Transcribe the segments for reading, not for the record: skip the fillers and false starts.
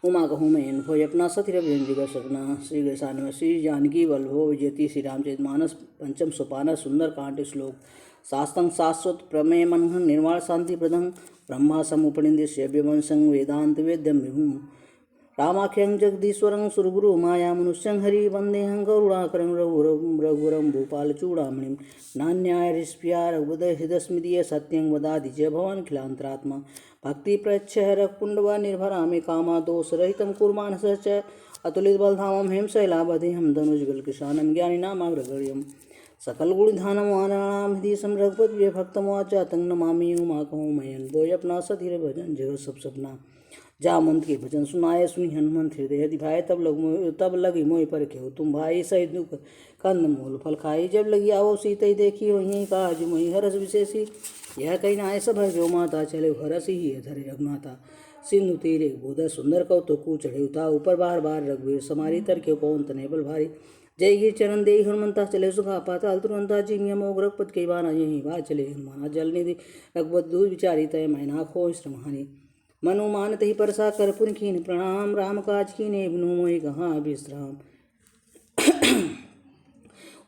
उमा कहूँ मैं अनुभव अपना सतिर व्यंजिका सपना। श्री गणेशान श्री जानकी वल्लभो विजयती श्री रामचरित मानस पंचम सोपान सुंदर कांट श्लोक। शास्त्रं शाश्वत प्रमेय मनहं निर्वाण शांति प्रदं ब्रह्मा समुपनिंदिश्य व्यवंशं वेदांत वेद्यं विभुं रामाख्यं जगदीश्वरं सुरगुरु माया मनुष्यं हरि वंदेहं गरुडाकरं रघुरं भूपालचूड़ामणिं नान्यायरिष्प्या रघुदहृदस्मृतिय सत्यं वदाति च भवान् खिलान्तरात्मा भक्ति प्रच्छहर कुंडवा निर्भरा में कामा दोषरहितं कुर्मानस च अतुलित बलधामं हेमशैलावधिं धनुजबल कृशानं ज्ञानिनामाग्रगण्यं सकल गुणधानम वानराणाम हृदय रघुपति भक्तम वाचा तंग नमामि उमा कहूँ मयन बोय अपना सधीर भजन जगत सब सपना। जा मंत्र के भजन सुनाए सुनी हनुमंत हृदय दिभाए तब लगी मोहि पर खेऊ तुम भाई सही दुख कंद मूल फल खाई जब लगी आओ सीते देखी हो यही काज मोहि हरस विशेषी यह कही नाय सब जो माता चले हरस ही धरे रघुनाथा सिंधु तीरे बोध सुंदर कौतुक चढ़े उता ऊपर बार बार रघुवीर समारी तर के पवन तने बल भारी जय गिर चरण दे हनुमंता चले सुखा पाताल तुरंता जिमिया मोग रघुपत के बाना यही बा चले हनुमाना जल निधि रघुपत दूध विचारी तय मैना खो श्रमहानी मनु मानत ही परसा कर पुन खीन प्रणाम राम काज कीने बिनु मोहि कहाँ विश्राम।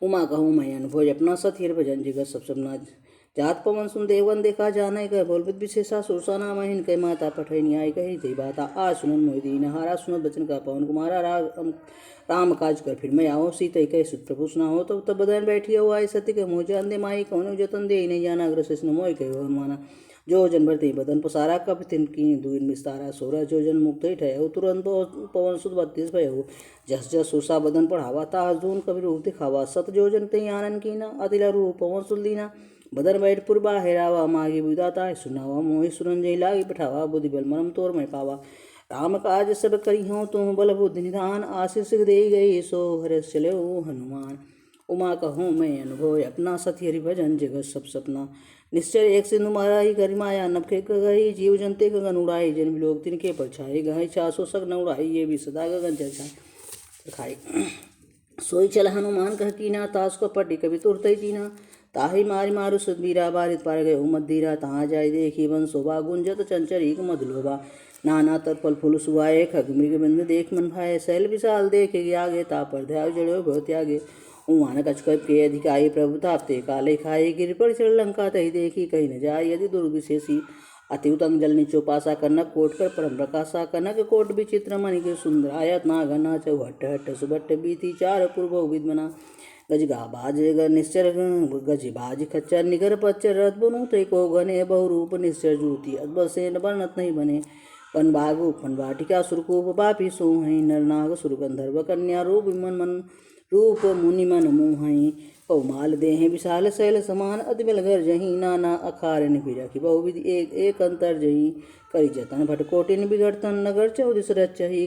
उमा कहूँ मैं अनुभव अपना सथिर भजन जगत सब सपना। जात पवन सुन देवन देखा जाने कह बोलबत विशेषा सुरसाना महिन कह माता पठै न्याय कही जय बाता आ सुनन मोहि दीन हारा सुनत बचन का पवन कुमारा राम काज कर फिर मैं आओ सीते कह सुत प्रभु सुना हो तब बदन बैठी हो आए सत्य के मोह जान दे माई कौन जतन दे नहीं जाना अग्रसेन मोह कहो हनुमाना जो जन भरते बदन पसारा कप तिन की दूर विस्तारा 16 जो जन मुक्त ही ठहरो तुरंत पवन सुत 32 भयो जस जस सुसा बदन पढ़ावा तास दून कवि रूप दिखावा सत जो जन तई आनंद कीना अतिला रूप पवन सुलदीना बदन बैठ पुरबा हेरावा मागी बुदाता सुनावा मोहि सुरंजय लागी पठावा बुद्धि बल मरम तोर मैं पावा राम काज सब करी हो तुम बल बुद्धि निधान आशीष दे गई सो हरस चले हनुमान। उमा कहूँ मैं अनुभव अपना सती हरि भजन जगत सब सपना। निश्चय एक सिंधु माराई करी माया नभके गई जीव जंते गगन उड़ाई जन लोग तिनके परछाई गहे चासो सग न उड़ाई ये भी सदा गगन चरछाई खाई सोई चल हनुमान कह कीना तास को पटी कभी तुरते चीना ताही मारी मारु सुदबीरा बारित पार गए मदीरा तहाँ जाय देखी वन शोभा गुंजत चंचरी मधुलोभा नाना तर फल फूल सुहाए खग मृग बिंद देख मन भाए शैल विशाल देखे आगे तापर ध्याव जड़ो बहुत त्यागे उमान कचकप के अधिकाई प्रभु तापते काले खाए गिर पर चढ़ लंका तही देखी कहीं न जाए यदि दुर्विशेषी अति उतंग जल नीचो पासा कनक कोट कर परम प्रकाशा कनक कोट विचित्र मणि सुंदर आयत नागना चौहट हट सुबट बीती चार पूर्व विद्मना गजगा बाज निश्चर गज बाज खच्चर निगर पच्चर रथ बनु ते को घने बहुरूप निश्चर जूती अद्भुत सेन वर्णत नहीं बने पन बागु पन वाटिका सुरकूप बापी सोहई नरनाग सुरगंधर्व कन्या रूप मन मन रूप मुनि मन मोहई कौमाल देह विशाल शैल समान अति बल घर जही नाना अखार निरखी बहुविधि एक अंतर जही करी जतन भटकोटिन बिगड़तन नगर चौदिस रचही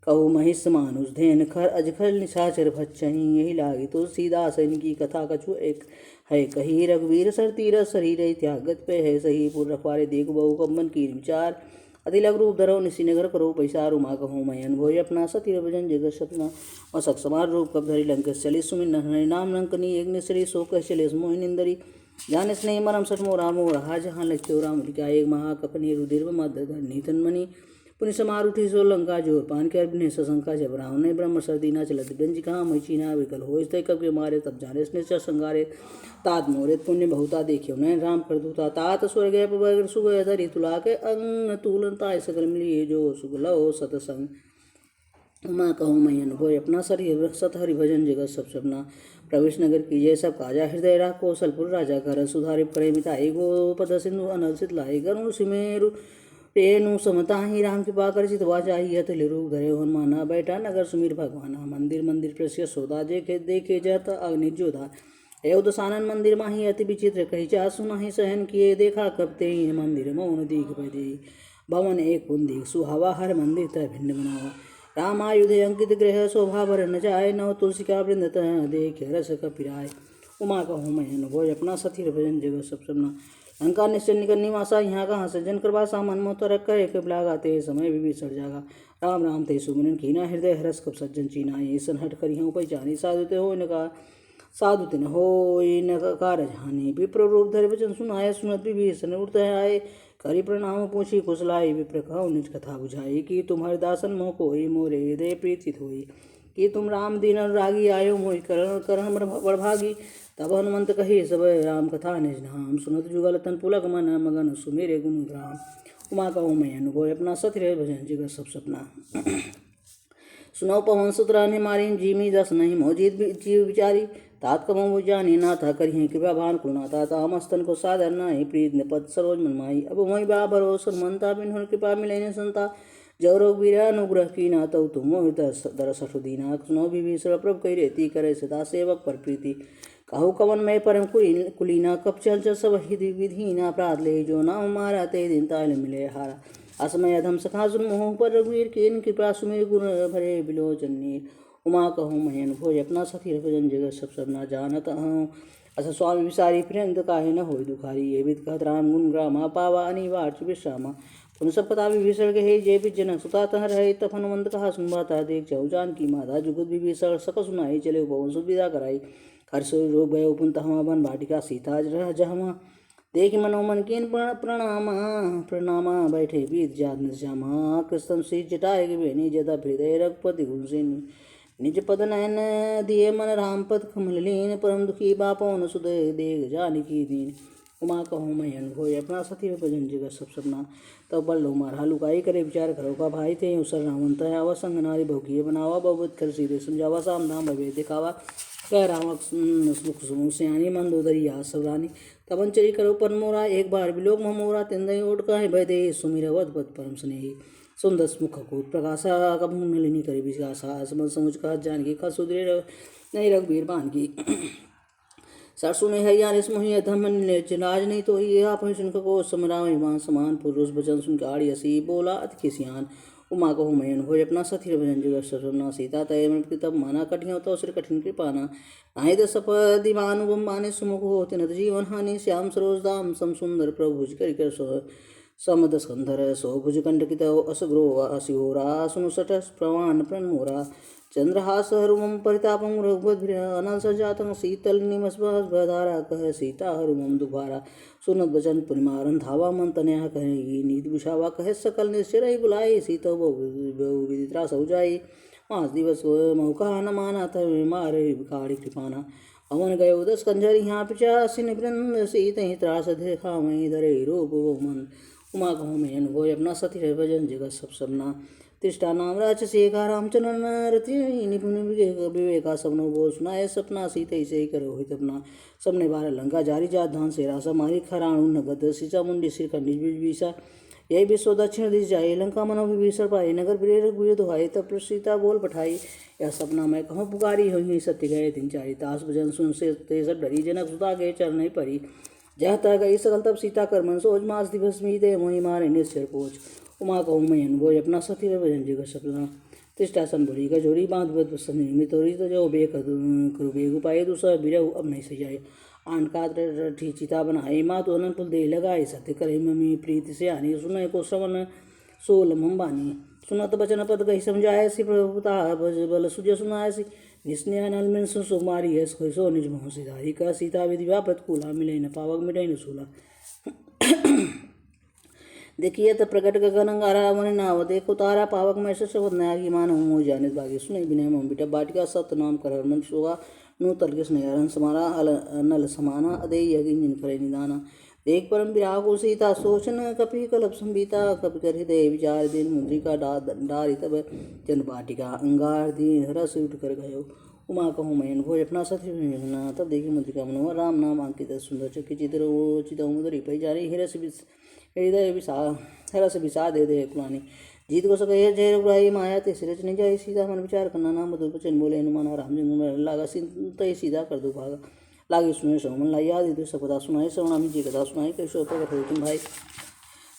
कहु महिष मानुष धेन खर अजखर निशाचर भच्चही यही लागी तुलसीदास इनकी कथा कछु एक है कही रघुवीर सर तीरथ शरीर त्यागत पे है सही पुर रखवारे देख बहु कम्बन की विचार अति लग रूप धरो निशिनगर करो पैसा रुमा कहूँ मैं अनुभव अपना सती भजन जगत सपना मसक समार रूप कब धरी लंक चली सुमिन नाम लंकनी एक निश्री सो कह चले मोहिनिंदरी जाने स्नेह मरम सठ मोरा मोरा जहाँ लख्यो राम लिखा एक महाकपनी रुधिर मध्य नीतन मणि पुण्य समार उठी सो लंका जोर पान के अर्भिने सशंका जब रावण ने ब्रह्म सर्दीना चलत व्यंज कहाँ मैचीना विकल हो इस कब के मारे तब जाने स्नेह संगारे तात मोरित पुण्य बहुता देखियो नैन राम कर दूता तात स्वर्ग सुगय धरी तुला के अंग तुलनता सकल मिलिए जो सुगलो सतसंग। उमा कहूँ मैं अनुभव अपना सत हरि भजन जगत सब सपना। प्रवेश नगर की जय सब काजा हृदय रा कौशलपुर राजा घर सुधारि करे मिताई गोपद सिंधु अनल शीतलाई गरुण सिमेरु रेणु समता ही राम कृपा कर चितवा चाहिए अतुल रूप धरे हनुमाना बैठा नगर सुमीर भगवाना मंदिर मंदिर प्रस्य सौदा देखे जत अग्नि जोधा एव दसानन मंदिर माही अति विचित्र कही चा सुनाही सहन किए देखा कपते मंदिर मौन दीख पदे भवन एक कुंदी सुहावा हर मंदिर तय भिन्न बनावा रामायुध अंकित ग्रह शोभा भर न जाए नव तुलसी का वृंद देख रस कपिराय। उमा कहूँ मैं अनुभव अपना सती भजन जगत सब सपना। लंका निश्चय निकल निवासा यहाँ कहाँ सज्जन करवा सामन मोत रख कर एक लागाते समय भी सड़ जागा राम राम ते सुमिरन कीना हृदय हरस कब सज्जन चीना ये सन हट कर हूँ पहचानी साधुते हो इनका साधु तिन हो कार जानी विप्र रूप धरे वचन सुनाए सुनत विभीषण उठते आए करी प्रणाम पूछी कुशलाई विप्र कहु निज कथा बुझाई। कि तुम हरिदासन मोह कोई मोरे हृदय प्रीति होई। कि तुम राम दीन अनुरागी आयो मोहि करन बड़भागी। तब हनुमंत कही सब राम कथा निज नाम। सुनत जुगल तन पुलक मन मगन सुमेरे गुण ग्राम। उमा कहूँ मैं अनुभव अपना सत रहे भजन जिगर सब सपना। सुनो पवन सुत रहने मारी जीमी दस नहीं मोजीत जीव विचारी। तात कमो जानी नाथा करी कृपा भान कुलनाथा। तामस्तन को साधर नाहि प्रीत ने पद सरोज मनमाई। अब वही बा भरोस मनता बिन कृपा मिले संता। जौरो वीर अनुग्रह की ना तौ तुम मोहि दरस दीना। सुनो विभीषण प्रभु कही रेती करे सदा सेवक पर प्रीति। कहु कवन में परम कुलीना कप चल चल सब विधीना। अपराध ले जो नाम मारा ते दिन ताल मिले हारा। असमय अधम सखा सुन मोह पर रघुवीर की कृपा सुमेर गुण भरे बिलोचन नीर। उमा कहूँ मैं अनुभव अपना सखी भजन जगत सब सबना जानत हूँ। अस स्वामी विसारी प्रियंत काहे न होई दुखारी। ये विद कहत राम गुण ग्रामा पावा अनिवार्य विश्रामा। पुन सब पता विभीषण के हे जे जनक सुता तह रहे। तब हनुमंत कहा सुनबाता देख जाऊ जानकी माता। जुगत विभीषण सक सुनाई चले पवन सुत विदा कराई। हर्ष रोग गयो पुन तहमा बन वाटिका सीता रह जहमा। देख मनोमन कीन प्रणामा बैठे बीत जात श्यामा। कृष्ण श्री जटाए बेनी जदा हृदय रघुपति गुण से निज पद नयन दिए मन राम पद कमल लीन। परम दुखी बापौन सुध देख जानकी दीन। उमा कहूँ मैं अनुभव अपना सती भजन जगत सब सपना। तब बल लो मारा लुकाई करे विचार करो का भाई थे उसर रावण तयावा संग नारी भौकिए बनावा। बहुत कर सीधे समझावा साम धाम भवे दिखावा। कह रावक सुख सुमुख सियानी मंदोदरी या सवरानी। तबन चरी करो पर मोरा एक बार बिलोक मोरा। तिंदई ओट कहे भय दे सुमिर वध पद परम स्नेही। सुंदस मुख कूट प्रकाशा कभू नलिनी करे विकासा। समझ समुझ कह जानकी का सुधरे नहीं रघुवीर बान की। सरसु ने हैया निस मोहि धमन राज नहीं तो ही आप सुन को समराम मान समान। पुरुष वचन सुन गाड़ी हसी बोला अति किसियान। उमा कहूँ मैं अनुभव अपना सथी भजन जगत सपना। सीता तय मृत्यु तब माना कठिन तो सिर कठिन कृपाना। नाहि दस दिवानुबम माने सुमुख होते न जीवन हानि। श्याम सरोज दाम सम सुंदर प्रभु कर समद स्कंधर। सो भुज कंडकित असग्रो असिहोरा। सुनु सठ प्रवान प्रण मोरा। चंद्रहास हरुमम परितापम रघुपत अनल सजातम। शीतल निमस धारा कह सीता हरुमम दुभारा। सुनत बचन पुनिमारन धावा मन तनया कहेगी। नीत बुझावा कहे सकल निश्चर बुलाई। सीता बहु विदित्रा सौजाई। पाँच दिवस मौका न माना तब मारे काड़ी कृपाना। अवन गयो दस कंजर यहाँ पिचासिन वृंद। सीत ही त्रास देखा वहीं धरे रूप मन। उमा कहूँ मैं अनुभव अपना सती भजन जगत सब सबना। तिष्ठा नाम राक्षसेखा रामचंद्र रति निपुण विवेका। सबनो बोल सुनाए सपना। सीत ही से करो हित अपना। सबने बारह लंका जारी जात धान से रासा मारी। खराणु नगद सीसा मुंडी सिर खंडित बीसा। यही विश्व दक्षिण दिश जाए लंका मनो विभीषण पाई। नगर प्रेरक गुय दुहाई तब सीता बोल पठाई। यह सपना मैं कहूँ पुकारी हुई सत्य गए दिन चारी। तास भजन सुन से तेसर डरी जनक सुता गए चरण परी। जह तह गई सकल तब सीता कर मन सोच। मास दिवस मीते मोहि मारे निश्चर पोच। उमा कहूँ मैं अनुभव अपना सती भजन जगत सपना। तिष्ठासन बुढ़ी कचोरी बांध बद निमित तो जो बे करु बेगु पाए। दूसरा बिरहु अब नहीं सजाए। आन कातर ठी चिता बनाए। मातु अनन पुल दे लगाए। सत्य करे मम्मी प्रीति से आनी। सुनय को श्रवण सोल मम्बानी। सुनत बचन पद कही समझाए। सी प्रभुता बल सुजय सुनाए। सी निस्नेह नल में सुकुमारी है सो निज मोह सिधारी। का सीता विधि प्रतिकूला मिले न पावक मिटे न सूला। देखिए तो प्रकट गगन अंगारा मन नाव। देखो तारा पावक में शब्द नया की मान हो जाने बागी। सुने बिना मम बिटा बाटिका सत नाम कर मन सोगा। नो तल स्नेहरन समारा नल समाना। अदे यगिन करे निदाना। देख परम विरागो सीता सोचन कपि कलप संबीता। कपि कर हृदय विचार दिन मुद्रिका डारी। तब जन बाटिका अंगार दीन रस उठ कर गयो। उमा कहूँ मैं अनुभव अपना सती भजना। तब देखी मुद्रिका मनोहर राम नाम अंकित सुंदर चक्की चित्र मुदरी पै जारी। हृदय हरस विषा दे दे कुलानी। जीत को सके जय रघुराई माया ते सिरच नहीं जाए। सीता मन विचार करना नाम मधुर बचन बोले हनुमान राम जी लागा तय सीधा कर दो भागा। लागे सुने सोमन लाई आदि तो सपदा सुनाई। श्रवणामी जी कथा सुनाई कैसो प्रकट हो तुम भाई।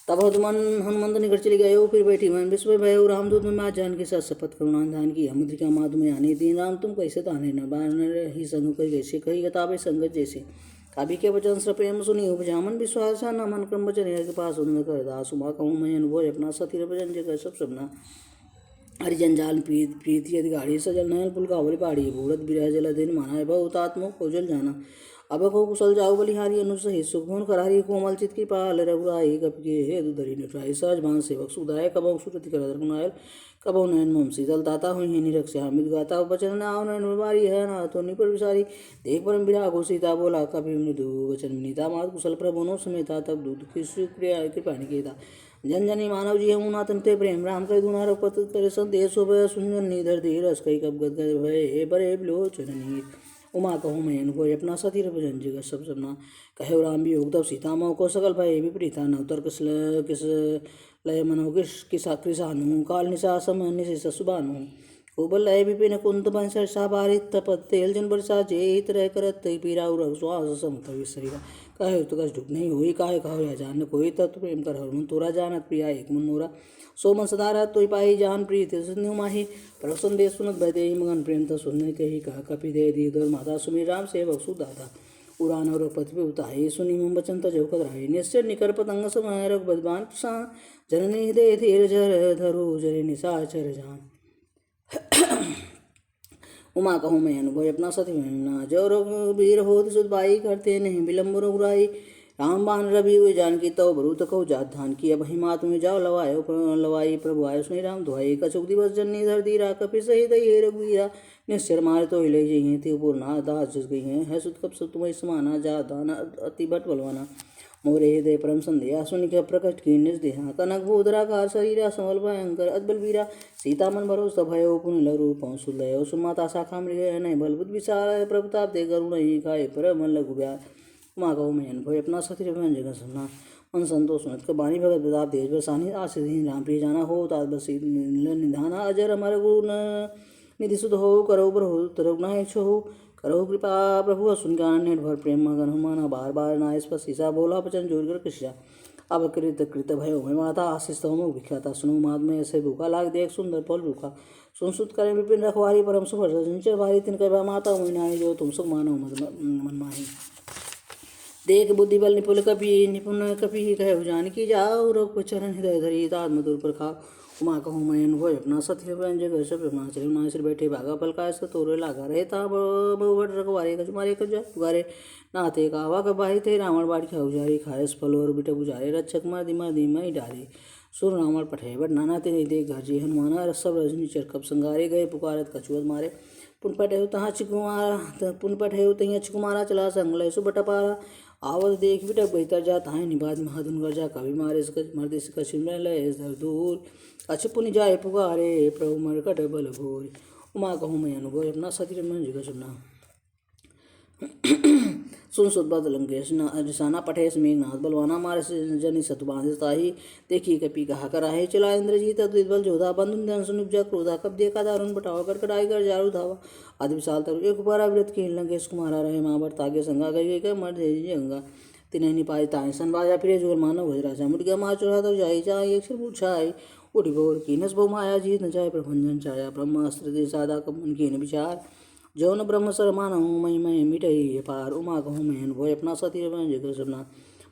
तब हनुमंत निकट चली गए फिर बैठी मन विश्व भय। रामदूत में माँ जान के साथ शपथ करुणा धान की। मुद्रिका माधु में आने दीन राम तुम कैसे ताने न बानर ही संग कही कैसे कही गताबे संगत जैसे। काबी के वचन से प्रेम सुनी उपजामन विश्वास न मन क्रम वचन के पास उन्हें कर दास। उमा कहूँ मैं अनुभव अपना सती भजन जगह सब सबना। हरिजन जाल प्रीति अधिकारी सजल नयन पुल कावरी पहाड़ी। भूरत बिरह जल दिन माना बहुतात्मो को जल जाना। अब को कुशल जाऊ बलिहारी अनुज सहित सुखोन करारी कोमल चित की पाल रघुराई कप के हे दुधरी नटराई सहज भान सेवक सुदाय कबौ सुरति कर रघुनायल कबौ नयन मोम शीतल ताता हुई है निरक्षा अमित गाता बचन नाव नयन बारी है ना तो निपर विसारी देख परम विरागो सीता बोला कपि मृदु वचन विनीता मात कुशल प्रभुनो समेता तब दूध कृपा निकेता जन जनी मानव जी हूँ नातन ते प्रेम राम कई गुना रघुपत करे संदेश शोभय सुंदर निधर धीरस कई कब गद गद भय हे बरे बिलोचन नीर उमा कहूँ मैं अनुभव अपना सती भजन जगत सब सबना कहे राम भी योग तब सीता मऊ को सकल भय विपरीता नवतर किस लय मनो किसा कृषानु काल निशा सम निशि सुबानु कोबल लय विपिन कुंत बंसर सा बारित तपत तेल जन बरसा जेत रह करत पीरा उर श्वास सम कवि शरीरा कहे तो कस ढुक नहीं हुई काहे कहो या जान कोई तत्व प्रेम कर हरमुन तोरा जानत प्रिया एक मन मोरा सो मन सदारा तोय पाई जान प्रीत सुनु माही पर संदेश सुनत बदे मगन प्रेम तो सुनने के ही कहा कपि दे दी दो माता सुमी राम सेवक सुदाता उड़ान और पृथ्वी उताही सुनी मम बचन तजो कदराही निश्चय निकर पतंग समय रघ बदबान सा जननी दे धीर जर धरु जरे निशाचर जान उमा कहूँ मैं अनुभव अपना सती ना जो रघुबीर हो सुधबाई करते नहीं विलम्ब रघुराई राम बान रवि हुए जानकी तव भरूत कहो जात धान की अब हिमात में जाओ लवायो लवाई प्रभु आयो सुनी राम दुहाई कछुक दिवस जननी धर दीरा कपि सही दही रघुवीरा निश्चर मारे तो हिले जी हैं ते पूर्णा दास जस गई हैं है सुत कप सुत तुम्हें समाना जा दाना अति भट बलवाना मोरे हृदय परम संध्या सुन के प्रकट की निर्देहा कनक भूधराकार शरीरा समल भयंकर अद्बल वीरा सीता मन भरोस भयो पुन लघु पहुँच लयो सुमाता शाखा मृग नहीं बलबुद्ध विचार प्रभुताप दे करुण ही खाए पर मन लघु ब्याह माँ कहूँ मैं अनुभव अपना सती जगह सुनना मन संतोष सुनत का बानी भगत प्रताप देश बसानी आशीष राम प्रिय जाना हो तात बसी निधाना अजर हमारे गुरु निधि सुध हो करो प्रभु तरु छो करो कृपा प्रभु सुन ज्ञान निर्भर प्रेम मगन हुमाना बार बार ना स्पर्श ईसा बोला वचन जोड़ कर कृष्या अब कृत भयो मैं माता आशीष तो मुख विख्याता सुनो माद में ऐसे भूखा लाग देख सुंदर पल भूखा सुन सुत करें विपिन रखवारी परम सुभर निचर भारी तिन कह माता हुई नाई जो तुम सुख मानो मन माही देख बुद्धि बल निपुल कपि निपुण कपि कह जानकी जाओ रोग चरण हृदय धरी तात मधुर पर खा उमा कहूँ मैं अनुभव अपना सत्य जगह सब अपना चले ना सिर बैठे भागा पल का तोरे लागा रहे ता बट रखवारे कछ मारे कछ पुकारे नाते कावा कबाही थे रावण बाड़ी खाऊ जारी खाए फल और बिटा बुझारे रक्षक मार दी मई डाले सुर रावण पठे बट नाना ते नहीं दे घर जी हनुमाना सब रजनी चरकप संगारे गए पुकारत कछुअत मारे पुन पठे तहाँ चिकुमारा पुन पठे तही चिकुमारा चला संगल सुबट पारा आवत देख बिटक बेहतर जाता है निबाद महाधुन गर्जा कभी मारे मर्दे से कछुम लय दूर कछ पुनि जाए पुकारे प्रभु मरकट बल घोर उमा कहूँ मैं अनुभव अपना सती मन जगह सुनना सुन सुदबद लंकेश निशाना पठेश मेघनाथ बलवाना मारे जनि सतु बांधताही देखी कपि कहा कराहे चला इंद्रजीत द्विबल जोधा बंधुन ध्यान सुनुजा क्रोधा कब देखा दारुण बटावा कर कड़ाई कर जारू धावा आदि विशाल तरु एक बारा व्रत की लंकेश कुमारा रहे महावर तागे संगा गई गई मर दे गंगा तिन्हें निपाई ताई सन बाजा फिरे जोर मानो भज राजा मुट गया मार चढ़ा तो जाई जाई एक सिर पूछाई उठी बोर की नस बहु माया जीत न जाए प्रभंजन छाया ब्रह्मास्त्र दे सादा कमन की न विचार जौन ब्रह्म सर मानहूँ मैं मिटई पार उमा कहूँ मैं अनुभव अपना सती जगह सपना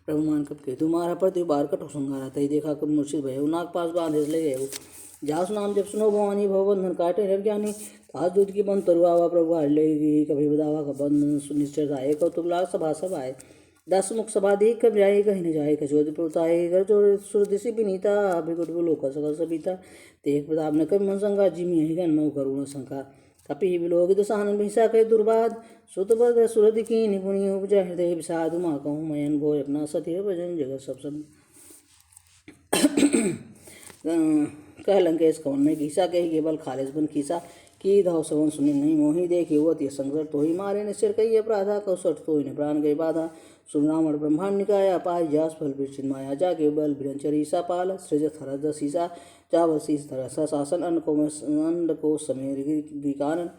प्रभु मान कब के तुम्हारा प्रति बार कटो संगारा तई देखा कब मूर्छित भयो नाग पास बांधे ले गए जासु नाम जब सुनो भवानी भवबंधन काटे रह ज्ञानी ताज दूध की बंद तरुआवा प्रभु हार लेगी कभी बदावा का बंधन सुनिश्चर आए कौतुक लाल सभा सब आए दस मुख सभा देख कब जाए कहीं न जाए कचोद प्रोताए घर जो सुरदिशी विनीता बिगुट बोलो कसका सबिता तेग प्रताप न कभी मन संगा जिमी ही गन मऊ करुण शंका कपि विलोकित सानन भिषा कह दुर्बाद सुतबद सुरदि की निपुणी उपजा हृदय विषाद उमा कहूँ मैं अनुभव अपना सती भजन जगत सब कह लंकेश कवन में घीसा कही केवल खालिस बन खीसा की धाव सवन सुने नहीं मोही देखी वो तीय संसर तो ही मारे निश्चर कही अपराधा कौसठ तो ही प्राण गई बाधा सुरावण ब्रह्मांड निकाया पाय जास फल विचित माया जाके बल विरंचर ईसा पाल सृजत हरद सीसा चावसीस धरसा शासन अन्न को समेर विकानन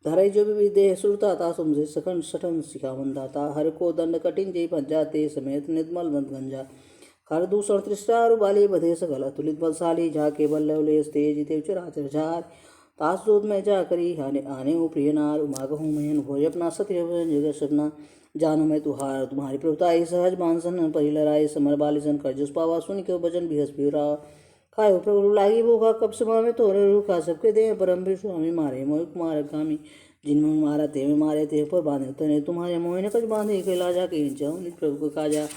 धरई जो भी देह सुरता ता सुमसे सखन सठन सिखावन दाता हर को दंड कठिन जय भंजा ते समेत निर्मल बंद गंजा हर दूषण तृष्टारु बाली बधे सकल अतुलित बलशाली जाके बल लवले तेज देव चराचर झार तास दूध में जा करी आने आने हो प्रिय नार उमा कहूँ मैं भोज अपना सत्य जगह सपना जानो मैं तुहार तुम्हारी प्रभुताई सहज बांसन परिलराय समर बालिसन कर जुस पावा सुन के भजन बिहस बिरा खाए प्रभु लागी भूखा कब समा में तोरे रूखा सबके दे परम स्वामी मारे मोह कुमार गामी जिनमें मारा ते में मारे ते पर बांधे तने तुम्हारे मोह ने कछ बांधे कैला जा के जाऊँ निज प्रभु को काजा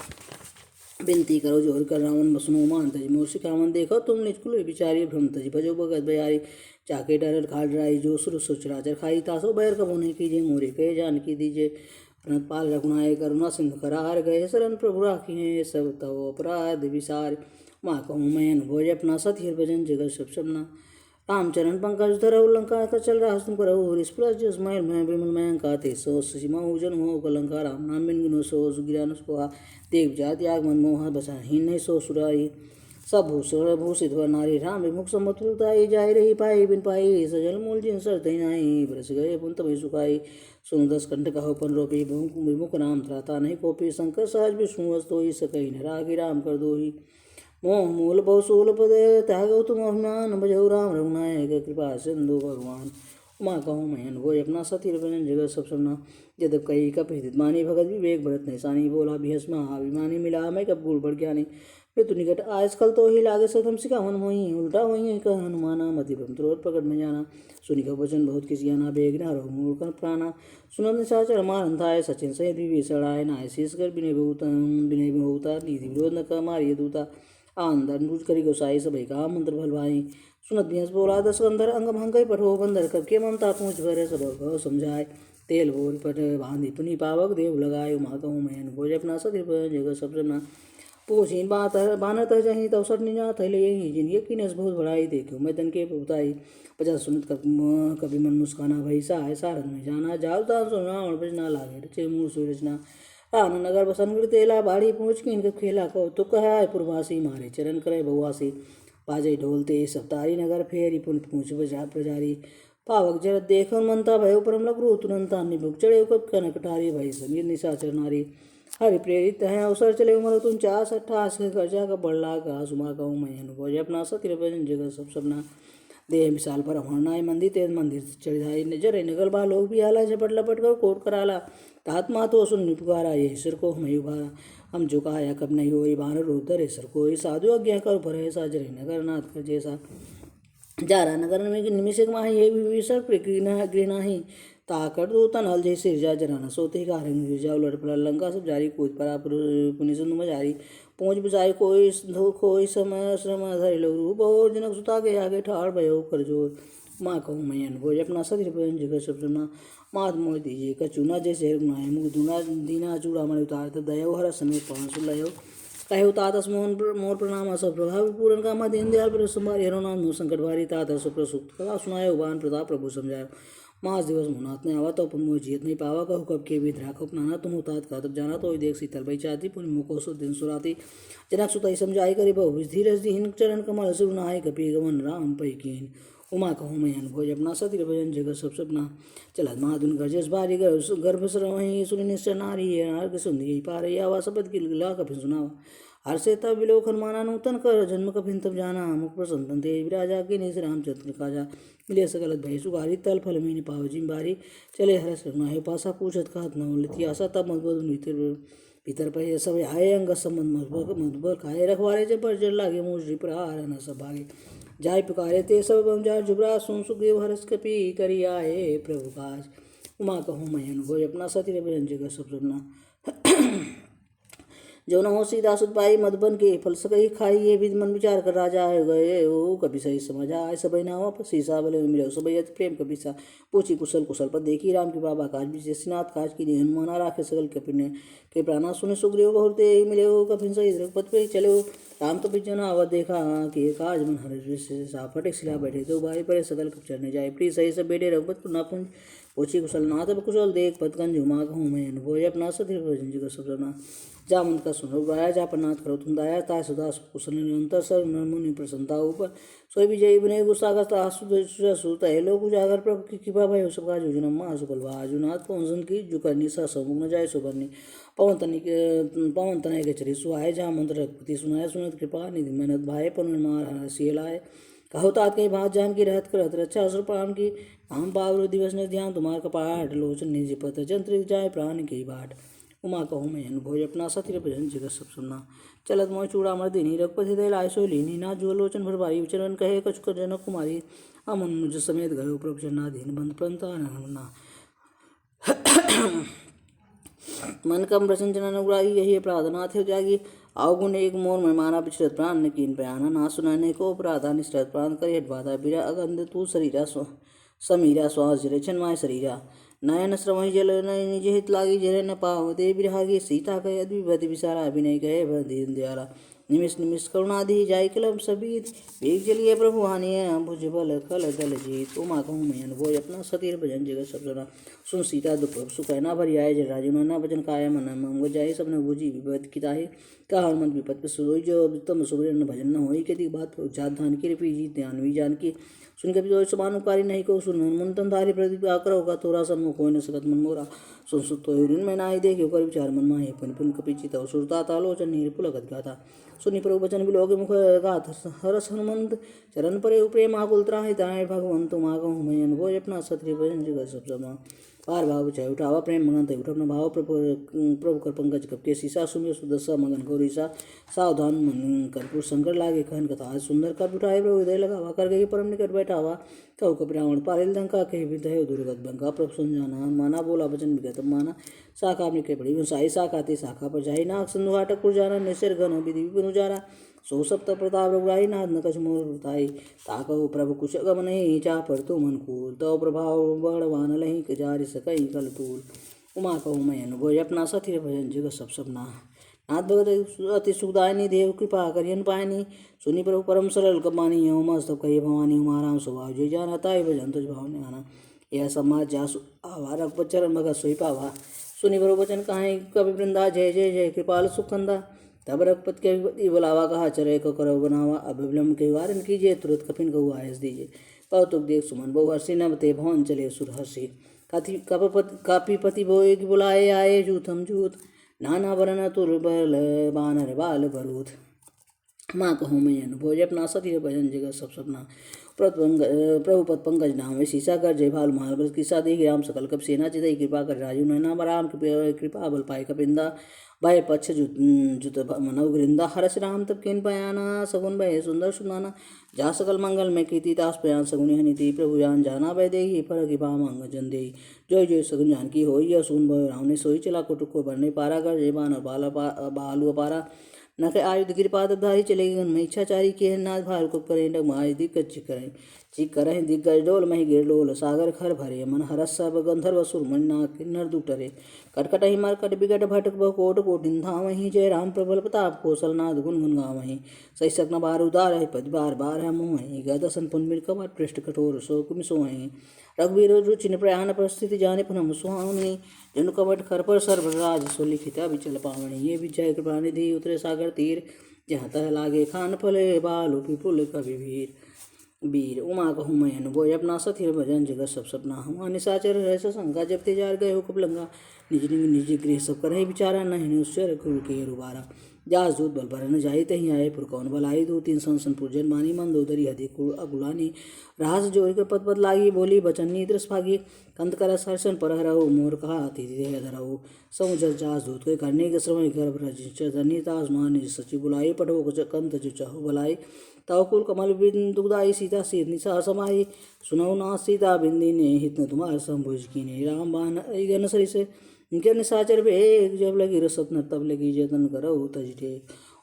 बिनती करो जोर कर रावण बसनो मान तजी मोर सिखावन देखो तुम निजकुल बिचारी भ्रम तजी भजो भगत बयारी चाके डरर खाड़ राई जो सुर सुचराचर खाई तासो बैर कबो नहीं कीजिए मोरे कहे जान की दीजिए प्रणत पाल रघुनाय करुणा सिंधु करार गए शरण प्रभु राखी है सब तव अपराध विसार माँ कहूँ मैं अनुभव अपना सत भजन जगत सब सबना रामचरण पंकज धरऊ लंका का चल रहा तुम करऊ रिस्पलस जसमैल मैं विमल मैं काते सो सीमा उजन हो कलंका राम नाम बिन गुनो सो सुगिरान सुहा देव जाति आग मन मोह बसा हीन नहीं सो सुराई सब भूषण भूषित व नारी राम विमुख समतुलताई जाय रही पाई बिन पाई सजल मूल जिन सर तैनाई बरस गए पुंत भई सुखाई सुन दस कंठ कहो पन रोपी विमुख राम त्राता नहीं कोपी शंकर सहज विष्णु तो सकई न रागी राम कर दोही मोह मूल बहुसूल पद त्यागो तुम अभिमान भजऊ राम रघुनायक कृपा सिंधु भगवान उमा कहूँ मैं अनुभव अपना सती भजन जगत सब सुनना जब कई कप हित मानी भगत विवेक भरत ने सानी बोला भीष्मा अभिमानी मिला मैं कब गुड़ बढ़ ज्ञानी मृत्यु निकट आजकल तो ही लागे सतम सिखावन होई उल्टा होई कह हनुमाना मति भ्रम त्रोर प्रकट में जाना सुनि का वचन बहुत किसी आना बेग न रहो मूल कर प्राणा सुनंद निशाचर मारन थाय सचिन सहित विभीषण आय नाय शीस कर विनय बहुता नीति विरोध न कर मारिय दूता आंदर नूज करी गोसाई सबई का मंत्र भलवाई सुनत भैंस बोला दस अंदर अंग भंग पठो बंदर कब के ममता पूछ भरे सब कहो समझाए तेल बोल पट बांधी पुनि पावक देव लगाए उमा कहूँ मैं भोज अपना सदीप जगह सब सपना पोषीन बानत जही तव सट निजा थैले यही जिन यकीनस बहुत बड़ाई देखो मैं तन के पुताई पचास सुनत कभी मन मुस्काना भई साय सारन में जाना जाल तान सुना और बजना लागे रचे मूल सूरजना रान नगर बसन तेला बाड़ी पहुँच की इनके खेला को तो कह पुरवासी मारे चरण करे बहुआसी बाजे ढोलते सप्तारी नगर फेरी पुन पूछ बजा प्रजारी पावक जर देख मनता भयो परम लघु तुरंता निभुक चढ़े कनक ठारी भई समीर निशाचर नारी हरि प्रेरित है अवसर चले उमर तुम 48 कर्जा का बढ़ला का सुमा कहूँ मैं अनुभव अपना सत्य भजन जगह सब सपना देह विशाल पर हमारनाय मंदिर तेज मंदिर चढ़ाई नजर नगल बा लोग भी आला झपट लपट कर कोट कराला तात मातो सुन पुकारा ये सिर को हम उभारा हम झुकाया कब नहीं हो बानर उधर सर को साधु आज्ञा कर भरे साजरे नगर नाथ कर जैसा जारा नगर में निमिषक माही ये विसर गृहना ही ताकर दो तनल जैसे सिरजा जराना सोते का रंग गिरजा उलट पड़ा लंका सब जारी कूद पड़ा पुनि सुन मजारी पहुँच बुझाई कोई समय श्रम धरि लो बहुत जनक सुता के आगे ठाड़ भयो कर जोर माँ कहूँ मैं अनुभव अपना सदृ जगह सब सुना मात मोह दीजिए कचूना जैसे गुनाए मुख दूना दीना चूड़ा मन उतार तब दयो हर समय पान सुन लयो कहो तातस मोर प्रणाम सब प्रभाव पूर्ण का मत दीन दयाल पर संभारी हरो नाम संकट भारी तातस सुप्रसुक्त कला सुनायो बान प्रताप प्रभु समझायो मास दिवस मुनात ने आवा तो अपन मोह जीत नहीं पावा कहू कब के विध राखो अपनाना तुम उतात का तब जाना तो देख शीतल भई चाहती पुन मुको सु दिन सुराती जनक सुतई समझाई करी बहु धीरज दीन चरण कमल सुर नहाय कपि गमन राम पै कीन उमा कहूँ मैं अनुभव अपना सती भजन जगत सब सपना चलत महादुन गरजस बारी गर्भ सरवही सुनि निश्चय नारी अर्घ सुंदी पार आवा शब्द गिला कभी सुनावा हर से तब विलोकन माना नूतन कर जन्म कभिन तब जाना मुख प्रसन्न तेज विराजा के निज रामचंद्र काजा मिले सकलत भय सुगारी तल फल मीन पाव जिम्बारी चले हरस रघुनाय पासा पूछत कहत न लिति आशा तब मधुबन भीतर पहे सब आए अंग संबंध मधुबर खाए रखवारे जब पर जल लागे मुझी प्रहार न सब भागे जाय पुकारे ते सब बमजार जुबरा सुन सुग्रीव हरस कपि करी आए प्रभु काज उमा कहूँ मैं अनुभव अपना सती भजन जगत सब सुनना जो न हो सीधा सुध पाई मधुबन के फल सकई खाई ये विध मन विचार कर राजा आए गए ओ कभी सही समझ आए सबई ना वापस सीसा बले मिले सबई अति प्रेम कभी सा पूछी कुशल कुशल पर देखी राम की बाबा काज विशेषनाथ काज की हनुमाना राखे सकल कपिने के प्राणा सुने सुग्रीव बहुत मिले हो कपिन सही द्रौपद पे चले राम तो बिजना अवध देखा कि काज मन हर फटे सिला बैठे तो भाई परे सकल कप चढ़ने जाए प्री सही सब बेटे रघुपत को नापुंज पूछी कुशल नाथ कुशल देख पतकंज उमा कहूँ मैं अनुभव अपना सती भजन जगत सब सपना जामंत का सुनो गाया जा पन्नाथ करो तुम दाया ताय सुधा कुशल निरंतर सर मुनि प्रसन्नता ऊपर सोई विजयी विनय गुस्सागत सुत है लोग उजागर प्रभु की कृपा भय सब का योजना माँ सुकल भाजुनाथ पवन की जुकरनी सा समुख न जाए सुबरनी पवन तनय के चरी सुहाय जा मंत्र रघुपति सुनाय सुनत कृपा निधि मेहनत भाई पवन मार हसियल आए कहो तात कहीं भात जान की रहत करत रक्षा असुर प्राण की हम पावर दिवस ने ध्यान तुम्हार कपाट लोचन निज पत जंत्र जाय प्राण की बाट उमा कहूँ मैं अनुभव अपना सत्य भजन जगत सब सुनना चलत मोह चूड़ा मर्दिनी रघुपति दे लाय सो लीनी ना जो लोचन भर भारी चरण कहे कछु कर जनक कुमारी अमन मुझ समेत गयो प्रभु चरणाधीन बंद पंता नमना मन कम प्रसन्न जन अनुग्राही यही प्रार्थना थे जागी अवगुण एक मोर में माना विचरत प्राण न कीन प्रयाना ना सुनाने को अपराधा निश्चरत प्राण कर हट बाधा बिरा अगंध तू शरीरा समीरा श्वास जरे छन्माय शरीरा नयन श्रवण जल नय निज हित लागी जरे न पाव दे बिरहागी सीता कहे अद्विपति विसारा अभिनय कहे दीन दयाला निमिष निमिष करुणाधि जाय कलम सबीत वेग जलिए प्रभु हानिय भुज बल खल दल जीत उमा कहूँ मैं अनुभव अपना सतीर भजन जगत सब जना सुन सीता दुख सुख न भरी आय जय राजू न भजन काय मन मंग जाय सबने बुझी विपद किताहे कहा मन विपद पे सोई जो तम सुबह भजन न होई के बात जात धान की रिपी जीत ध्यान भी जान की सुन कभी जो समानुकारी नहीं को सुन मुंतन धारी प्रतिभा करो का तोरा सम्मुख हो न सकत मन मोरा सुन सुत तो में नाई देखियो कर विचार मन माहे पुन पुन कपि चित सुरता तालोचन निर्पुलगत गाथा सुनि प्रभु वचन बिलोके मुख गाथ हरस हनुमंत चरण परे प्रेम आकुल त्राहि ताहि भगवंत मागो मैं अनुभव अपना सत्य भजन जगत सब समा पार भाव चाहे उठावा प्रेम मगन ते उठ अपना भाव प्रभु कर पंकज कपके सीसा सुमिर सुदसा मगन गौरीसा सावधान मन कर्पूर शंकर लागे कहन कथा सुंदर कर उठाए प्रभु हृदय लगावा कर गई परम निकट बैठावा कहु कपि रावण पारिल लंका के विदय दुर्गत बंका प्रभु सुन जाना माना बोला वचन विगत माना शाखा में के बड़ी साई शाखा ते शाखा पर जाई नाग सिंधु हाटक जाना निसर घन विधि विपिन उजारा सो सप्त प्रताप रघुराई नाथ न कछ मोर बताई ताकहु प्रभु कुश गम नहीं चा पर तु मन कूल तव प्रभाव बड़वान लही जारि सकई कल तूल उमा कहूँ मैं अनुभव अपना सथिर भजन जगत सब सपना नाथ भगत अति सुखदायनी देव कृपा करियन पायनी सुनि प्रभु परम सरल कमानी यौ मस्तब कही भवानी उमाराम स्वभाव जय जाना ताई भजन तुझ भाव ने आना यह समाज जासु आवा रघुपत चरण भगत सोई पावा सुनि प्रभु वचन कहाई कवि वृंदा जय जय जय कृपाल सुखंदा तब रघुपत के विपति बुलावा कहा चरे को करो बनावा अब विलम्ब के वारन कीजिए तुरंत कपिन को आयस दीजिए कौतुक देख सुमन बहु हर्षि नवते भवन चले सुर हर्षि कापीपति बोए बुलाए आए जूथम जूत नाना वरण तुर बल बानर बाल बरूथ माँ कहूँ मैं अनुभव अपना सती भजन जगत सब सपना प्रभु पद पंकज नाम सीसा कर जय भाल माल बल किसा देख राम सकल कप सेना चिदय कृपा कर राजू नैना राम कृपा बल पाए कपिंदा भय पक्ष जुत मनव गृंदा हरस राम तब किन पयाना सगुन भय सुंदर सुनाना जा सकल मंगल में कीर्ति दास पयान सगुनि हनिति प्रभु जान जाना भय देही पर की पाम अंग जन दे जय जय सगुन जान की हो यह सुन भय राम ने सोई चला कुटुक भरने पारा कर जय बान बालू पारा न के आयुध गिरपादधारी चले गन में इच्छाचारी के नाथ भाल को करें डगमाय दिग्गज चिक करें दिग्गज डोल मही गिर डोल सागर खर भरे मन हरस सब गंधर्व सुर मन्ना किन्नर दुटरे कटकट ही मर कट बिगट भटक कोट कोटिन धामहि जय राम प्रबल प्रताप कौशलनाथ गुण गुण गावहि सही सकन बार उदार है पद बार बार है मोहि गदसन पुन कवट पृष्ठ कठोर सो कुम सोहि रघुवीर रुचिन प्रयाण परिस्थिति जाने पुनः सुहावनी जनु कवट खर पर सर्वराज सो लिखित विचल पावनी ये विजय कृपा निधि उतरे सागर तीर जहाँ तह लागे खान फले बालु विपुल कवि वीर उमा कहूँ मैं अनुभव अपना सथिर भजन जगत सब सपना हुआ निशाचर रह शंका जब तेजार गए हो कपलंगा निज निज गृह सब कर विचारा नहीं उश्चर कुल के रुबारा जास दूत बल भर न जाई तही आए पुर कौन बलाई दो तीन संसन पुरजन मानी मंदोदरी हदि अगुलानी रास जोई के पद पद लागी बोली बचन नीद्रस भागी कंत कर सरसन पर रहो मोर कहा अतिथि धरऊ समुझ जास दूत के करने के श्रवण गर्भ रजनी तास मान सचिव बुलाई पठो कंत जो चहु बलाई तवकुल कमल बिंद दुगदाई सीता शीर निशा समाई सुनौ ना सीता बिंदी ने हित न तुम्हार संभुज की ने राम बान गन सरी से इनके निशाचर बेग जब लगी रसत न तब लगी जतन करो तजटे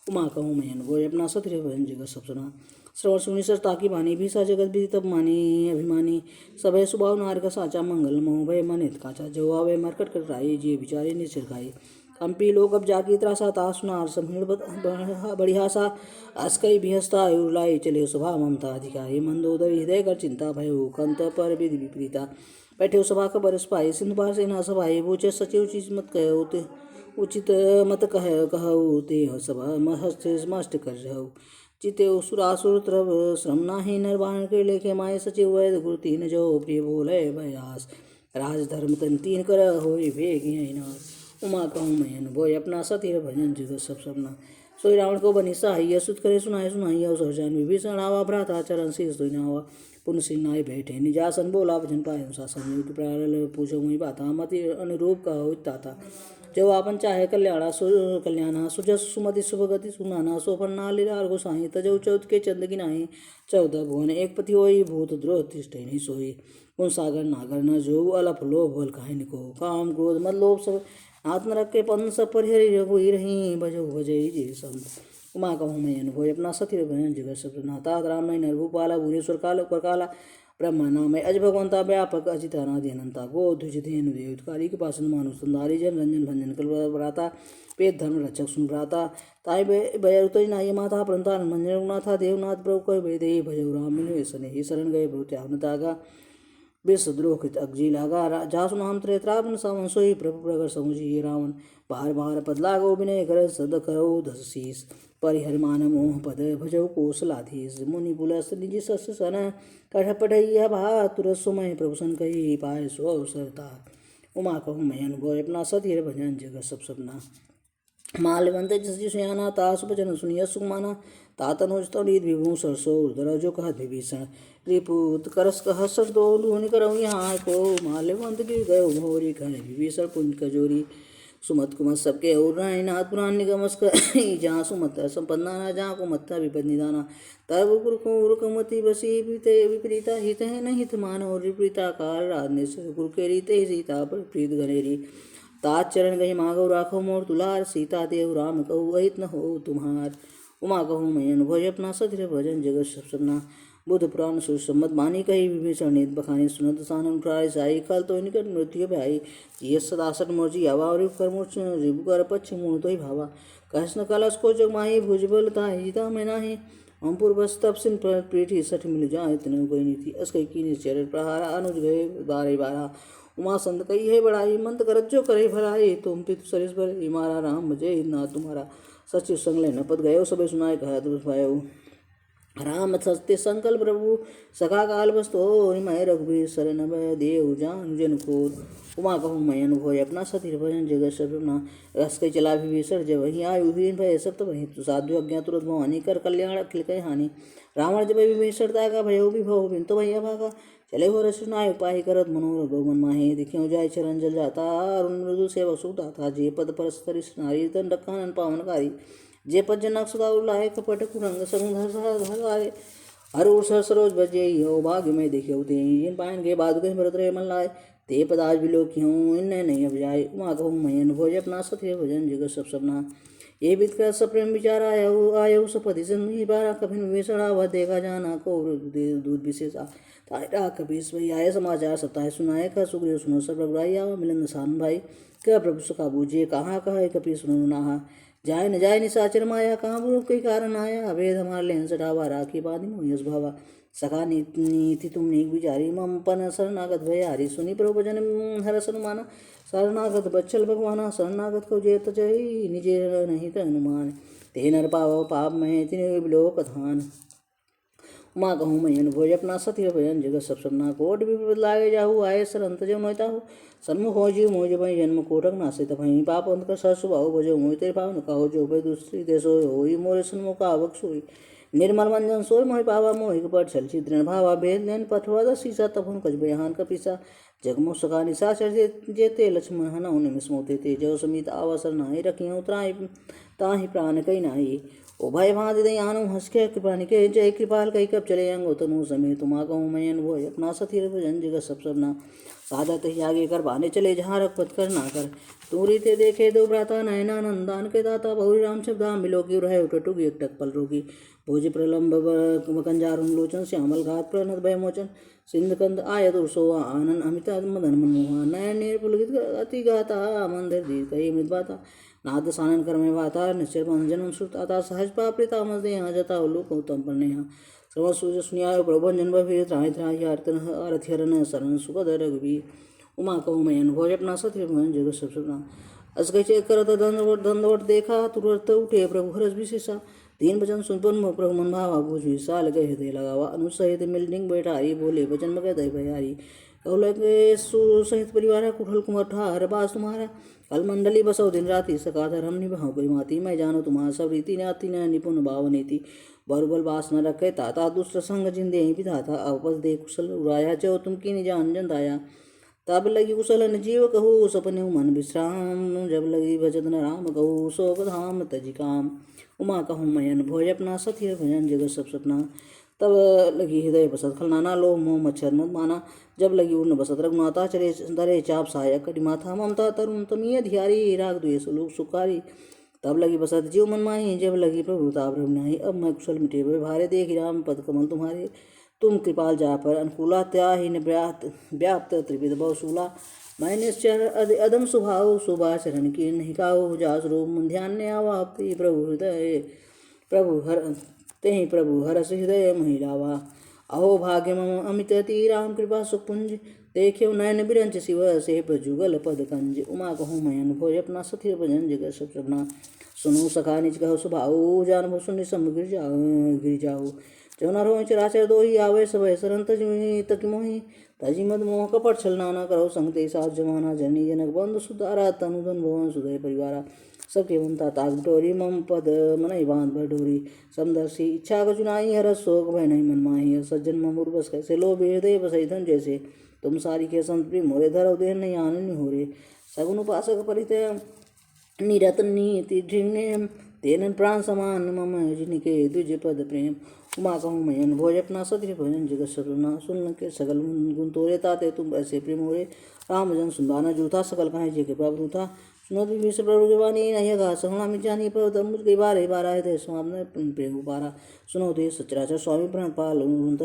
उमा कहूँ मैं अनुभव अपना सत्य भजन जगत सब सुना श्रवण सुनी सर ताकि बानी भी सा जगत भी तब मानी अभिमानी सब सुभाव नार का साचा मंगल मोह भय मनित काचा जवाब मरकट कटाई जे बिचारे निश्चर खाई कंपी लोग अब जाकी त्रासा तासुनार समहीण बढ़ियासा अस्कई बिहस्ता उलाई चले सभा ममता अधिकारी मंदोदरी हृदय कर चिंता भयो कंत पर विधि विपरीता बैठे सभा का बरस पाई सिंधु पार सेना सभाई बूचे सचिव चीज मत कहो ते उचित मत कहु ते सभा मस्त कर जाओ चिते सुरासुर त्रव श्रम नाही निर्वाण के लेखे माय सचिव वैद गुरु तीन जो प्रिय बोले भयास राज धर्म तन तीन कर होय भेगी उमा कहूँ मैं अनुभव अपना सतीर भजन जगत सब सपना सोई रावण को बनी सहाय सुत करे सुनाई सहजान विभीषण आवा भ्राता चरण शीस धोई नावा पुन सिन्नाई बैठे निजासन बोला भजन पाए अनुशासन प्रारल पूछो मुई बाता मति अनुरूप कहो ताता जो आपन चाहे कल्याणा सुजस सुमति सुभगति सुनाना सोफन्ना लीलार गोसाई तजौ चौथ के चंद गिनाई 14 भुवन एक पति होई भूत द्रोह तिष्ठे नहीं सोई उन सागर नागर न जो अलफ लोभ बल काहिन को काम क्रोध मत लोभ सब हाथ में रख के पन सब परिहरि रघुई रही भजौ भजई जी संत उमा कहूँ मैं अनुभव अपना सत्य भजन जगत सब नाता राम नहीं नरभूपाला भुवनेश्वर काल काला ब्रह्मा नाम अज भगवंता व्यापक अजितानादि अनंता गो ध्वज धेनु देवकारी के पासन मानु सुंदारी जन रंजन भंजन कल बराता पेट धर्म रक्षक सुन भ्राता ताई भय नाई माता प्रंतान मंजन रघुनाथा देवनाथ प्रभु कह भय दे भजौ राम मिलु सने ही शरण गए प्रभु त्याग तागा विषद्रोह कृत अग्जी लागा जासु नाम त्रेत्रावन सावन सोई प्रभु प्रगर समुझी रावण बार बार पद लागो विनय कर सद करो दस शीस परिहरिमान मोह पद भजौ कौशलाधीश मुनि पुलस निज सस सन कठ पढ़ैया भा तुर सुमय प्रभु सन कही पाए सो अवसरता उमा कहूँ मैं अनुभव अपना सतीर भजन जगत सब सपना माल्यवंत जस सुयाना तासु भजन सुनिय सुमाना तातनुजतौ रीत विभू सरसो उदर जो कहत विभीषण रिपुत करस कह सर दो लूनि करऊ यहाँ को माल्यवंत गिर गयो भोरी कह विभीषण पुंज कजोरी सुमत कुमत सबके और नाथ पुराण निगमस जहाँ सुमत संपन्ना ना जहाँ को मत्ता विपद निदाना तब गुरुकुमति बसी विपरीता हित है न हित मानव विपरीता कार राजने से गुरु के रीते सीता पर प्रीत गनेरी तात चरण गही मागो राखो मोर तुलार सीता देव राम कहू अहित न हो तुम्हार उमा कहूँ मैं अनुभव अपना सतिर भजन जगत सब सपना बुद्ध पुराण सुसम्मत मानी कही विभीषण नेत बखानी सुनत सानन प्राय साई काल तो निकट मृत्यु भाई ये सदासठ मोर्जी हवा और कर्मोच रिभु कर पक्ष मुँह तो ही भावा कहसन कलश को जग माही भुजबल ताहिता मैं नाही हम पूर्वस तप सिन पीठी सठ मिल जाए तनु कोई नहीं थी अस कही कीनी चरण प्रहारा अनुज गए बारे बारा उमा संत कही है बड़ाई मंत करत जो करे भलाई तुम पितु सरिस भर मारा राम जय ना तुम्हारा सचिव संग ले नपत गयो सबे सुनाए कहा तुम पायो राम सत्य संकल्प प्रभु सखा काल बस्तो मैं रघुवीर शरण देव जान जन को उमा कहूँ मैं अनुभव अपना सती भजन जगत सपना रस के चला विभीषण जब वही आयु हीन भय सब तो वही साधु अज्ञा तुरंत भवानी कर कल्याण अखिल कह हानि रावण जब विभीषण का भयो भी भव बिन तो भैया भागा चले हो रसनाय उपाय करत मनोरथ बहुमन माहे दिख्यो जाय चरण जल जाता अरुण मृदु सेवक सुता था जे पद परस्तरी नारी तन डकानन पावनकारी जे पद जनक सुधा उलाय कपट कुरंग संग धर हर सरोज बजे हो भाग्य में देखियो ते जिन पायन के बाद गए भरत रे मन लाए ते पदाज बिलो क्यों इन्ने नहीं अब जाए उमा कहूँ मैं अनुभव अपना सत्य भजन जगत सब सपना ये विद का सप्रेम विचार आयो सपति संगी बारा कभी विभीषण वह देखा जाना को दूध विशेषा तायरा कभी वही आए समाचार सप्ताह सुनाए का सुग्रीव सुनो सब रघुराई मिलन सान भाई क्या प्रभु सुखा बूझे कहाँ कहा कभी सुनो नाहा जाय न जाय निशाचर माया कहाँ बुरो कोई कारण आया अभेद हमार लेन सटावा राखी बादी मोयस भावा सखा नीति तुम नीक विचारी मम पन शरणागत भयारी सुनी प्रभु भजन हर सनुमाना शरणागत बच्चल भगवाना शरणागत को जेत जय निजे नहीं तनुमान ते नर पाव पाप में तिन बिलो कथान उमा कहूँ मैं अनुभव अपना सत्य भजन जगत सब सपना कोट भी बदलागे जाहू आए सर अंत जो नोता हो सन्मुख हो जीव मोज भई जन्म कोटक नासित भई पाप अंत का सर स्वभाव भजो मोह तेरे भाव न कहो जो भय दूसरी देशो होई मोरे सन्मुख आवक सोई निर्मल मंजन सोय मोहि पावा मोहिक पट छल चित्रण भावा भेद नैन पठवा द सीसा तफुन कछ बयान का पिसा जगमो सखा निशाचर जेते लक्ष्मण हनौ निमिष मोते ते जो समित अवसर नाहि रखियो त्राहि ताहि प्राण कई नाहि ओ भय भांत दयानु हंस के कृपा निके जय कृपाल कई कब चले अंगो तनु समय तुम कहूँ मैं अनुभव अपना सतीर भजन जगत सब सबना सादत ही आगे कर बाने चले जहाँ रखपत कर ना कर तूरी ते देखे दो भ्राता नयना नंदान के दाता बहुरी राम शब्दा मिलो की रहे उठटुगी एक टक पल रोगी भोज प्रलम्ब कंजारुन लोचन श्यामल घात प्रणत भय मोचन सिंधकंद आयत उर्सो आनंद अमिता मदन मनमोहा नयन नीर पुलकित अति गाता मंदिर दी कही मृत बाता नाद सानन कर में वाता निश्चर पंजन श्रुताता सहज पाप्रिता मजदे यहाँ जता उल्लूक उत्तम पर नेहा सर्व सूज सुनिया प्रभंजन भीर त्राहि त्राहि अरथ्यरन शरण सुखद रघुवीर उमा कहूँ मैं अनुभव अपना सत्य भजन जगत सब सपना अस कह करत दंडवट देखा तुरंत उठे प्रभु हरस विशेषा तीन वचन सुनपन प्रभु मन भावा भूज विशाल गए हृदय लगावा अनुसहित मिलडिंग बैठाई बोले वचन मगह दय भयारी कौलके सहित परिवार कुठल कुमार ठार बास तुम्हारा कल मंडली बसो दिन राति सकाधर हम निभाओ कोई माती मैं जानो तुम्हारा सब रीति नाती न निपुण भाव नीति बरुबल बास न रखे ताता दुष्ट संग जिंदे ही विधाता अपस दे कुशल उड़ाया जो तुम की निजान जन दाया तब लगी कुशल जीव कहू सपने मन विश्राम। जब लगी भजत न राम कहू सोग धाम तजी काम। उमा कहूँ मयन भोज अपना सत्य भजन जगत सब सपना। तब लगी हृदय बसत खल नाना लोभ मोह मच्छर मत माना। जब लगी उन्न बसत रघुनाथा चरे दरे चाप सहायक कटी माथा। ममता तरुण तमीय धियारी राग द्वेष लोक सुखारी। तब लगी बसत जीव मन माही जब लगी प्रभुता ब्रह्म नाही। अब मैं कुशल मिटे भारे देखी राम पद कमल तुम्हारे। तुम कृपाल जा पर अनुकूला त्याहीन व्याप्त त्रिविध बहुशूला। मैं निश्चर अदम स्वभाव सुभाचरण की नहीं काहू। जास रूप मन ध्यान ने आवाप्ति प्रभु हृदय प्रभु हर तेहि प्रभु हरस हृदय महिलावा। अहो भाग्य मम अमित अति राम कृपा सुपुंज। देख्यो नयन बिरंच शिव से जुगल पद कंज। उमा कहूँ मैं अनुभव अपना सथिर भजन जगत सब सपना। सुनो सखा निज कहो स्वभाव जान सुनि सम गिर जाऊ। जो नर हो चराचर दोही आवे सब सरन तक मोहि। तजी मद मोह कपट छल नाना करो संग ते साथ जमाना। जननी जनक बंधु सुतारा तनुधन भवन सुदय परिवारा। सबके ममता ताग बटोरी मम पद मनई बांध भर डोरी। समदर्शी इच्छा को चुनाई हरस शोक भय नहीं मन माही। सज्जन मम उर्वस कैसे लोभ हृदय बसई धन जैसे। तुम सारी के संत प्रेम मोरे धरव देह नहीं आनन्य हो रे। सगुन उपासक परितय निरत नीति ढृण्य। तेन प्राण समान मम जिनके द्विज पद प्रेम। उमा कहूँ मैं भोज अपना सत्य भजन जगत सपना। सुन के सकल गुण तोरे ताते तुम ऐसे प्रेम होरे। राम जन सुनवाना जूथा सकल कहें जे के प्रभु था। सुनो विश्व प्रभु के वाणी नहीं गा सहुना मिट जानी पर मुझ गई बारे बारा है समाप्त प्रेम उपारा। सुनो दे सचराचर स्वामी प्रण पाल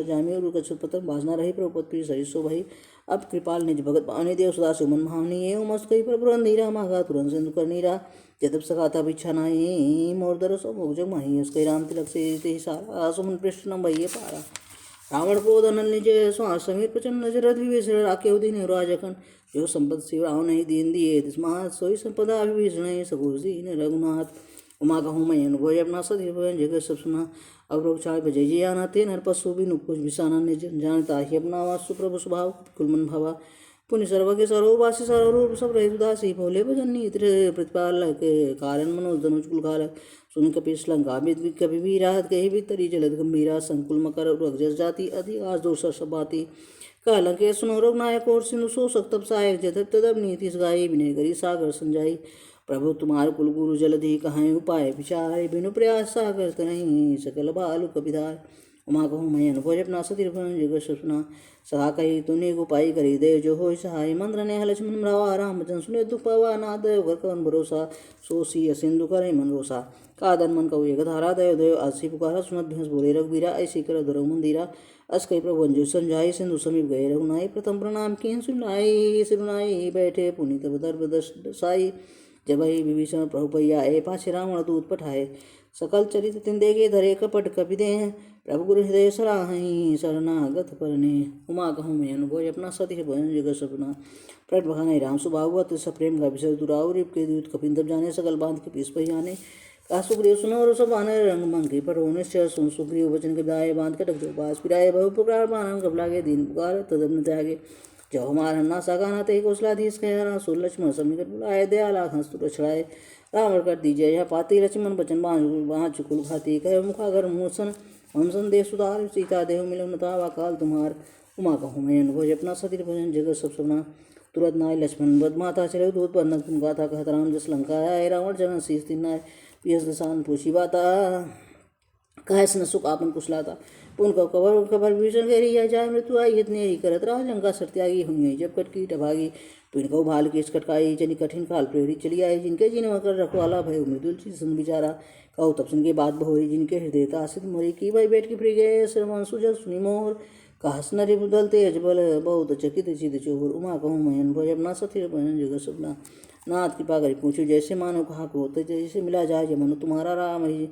जामी और पत्र बाजना रही प्रभुपत प्रिय सही सो भई। अब कृपाल निज भगत पावनी देव सदा सुमन भावनी। एवं मस्त कही प्रभु नीरा माघा तुरंत सिंधु कर नीरा। जदब सखा तब इच्छा नाही मोर दरस भोग जग माही। उसके राम तिलक से ते सारा सुमन पृष्ठ न भइये पारा। रावण क्रोध अनल निज श्वास समीर प्रचंड नजर विभीषण राखे उदीन राजखन। जो संपद शिव राव नहीं दीन दिए तिस्मात सोई संपदा विभीषण सघोष दीन रघुनाथ। उमा कहूँ मैं अनुभव अपना सदी भजन जगत सब सुना। अवरोग चाल भजय जी आना ते नर पशु बिनु कुछ बिसाना निज जानता ही अपना वासु प्रभु स्वभाव कुलमन भवा। पुण्य सर्वज्ञ सर्ववासी सर्वरूप सब रही उदासी। भोले भजन नीत्र प्रतिपालक कारण मनोज धनुष कुलकारक। सुन कपीस लंका कभी भी राहत कही भी तरी जलद गंभीरा। संकुल मकर रघुजस जाति अधिकाश दोष सबाती। कहलंके सुनो रघुनायक और सिंधु शोषक तब सहायक। जदब तदब नीति गाई विनय करी सागर संजाई। प्रभु तुम्हार कुल गुरु जलधि कहाँ उपाय विचार। बिनु प्रयास सागर तरही सकल बालु कपिधार। उमा कहूँ मैं अनुभव अपना सतिर जगत सपना। सहा कही तुने उपाय करी दे जो हो सहाय। मंत्र ने लक्ष्मण रावा राम जन सुने दुख पावा। नाद घर कवन भरोसा सोसी सिंधु करे मन रोसा। कादन मन कऊ एक धारा दयो दयो आसी पुकारा। सुनत भैंस बोले रघुवीरा ऐसी कर धरऊ मंदिरा। अस कही प्रभु अंजु संजाई सिंधु समीप गए रघुनाई। प्रथम प्रणाम किन सुनाई सिरुनाई बैठे पुनीत दर्भ दसाई। जब ही विभीषण प्रभु पैया ए पाछे रावण दूत पठाए। सकल चरित तिन देखे धरे कपट कपि दे। प्रभु गुरु हृदय सराहई शरणागत परने। उमा कहूँ मैं अनुभव अपना सत्य भजन जगत सपना। प्रट बखाने राम सुभागवत सप्रेम का विषय दुराऊ। रिप के दूत कपिन तब जाने सकल बांध के पीस पहियाने। का सुग्रीव सुनो और सब आने रंग मंगे पर निश्चय सुन सुग्रीव वचन के दाए बांध कटक दो पास पिराए बहु पुकार बानन कबलागे दीन पुकार तदब न त्यागे। जब हमार हन्ना सागाना ते कौशलाधीश कहना। सुन लक्ष्मण समीकट बुलाए दयाला हंस तुर छड़ाए। रावण कर दीजिए यह पाती लक्ष्मण बचन बाँह चुकुल खाती। कहे मुखागर मोसन हम संदेश सुधार। सीता देव मिलो नतावा काल तुम्हार। उमा कहूँ मैं अनुभव अपना सतिर भजन जगत सब सपना। तुरंत नाय लक्ष्मण बद माता चले दूत बंधन तुम गाथा कहत राम जस लंका आए। रावण जनन शीस दिन नाय पियस दसान पूछी बाता। कहे न सुख आपन कुशलाता। पुन को खबर भीषण घेरी जाय मृत्यु आई इतनी करत राज लंका सत्यागी हुई। जब कटकी टभागी पिन को भाल की कटकाई। जनि कठिन काल प्रेरी चली आई। जिनके जिन मकर रखवाला भय मृदुल सुन बिचारा। कहो तब सुन के बात बहोरी जिनके हृदय तासित मोरी। की भाई बैठ के फिर गए श्रवण सुजल सुनी मोर। कहस नरि बुदल तेज बल बहुत चकित चित चोर। उमा कहूँ मैं अनुभव अपना सथिर भजन जगत सपना। नाथ कृपा करी पूछो जैसे मानो कहा को जैसे मिला जाए जय मनु तुम्हारा राम ही।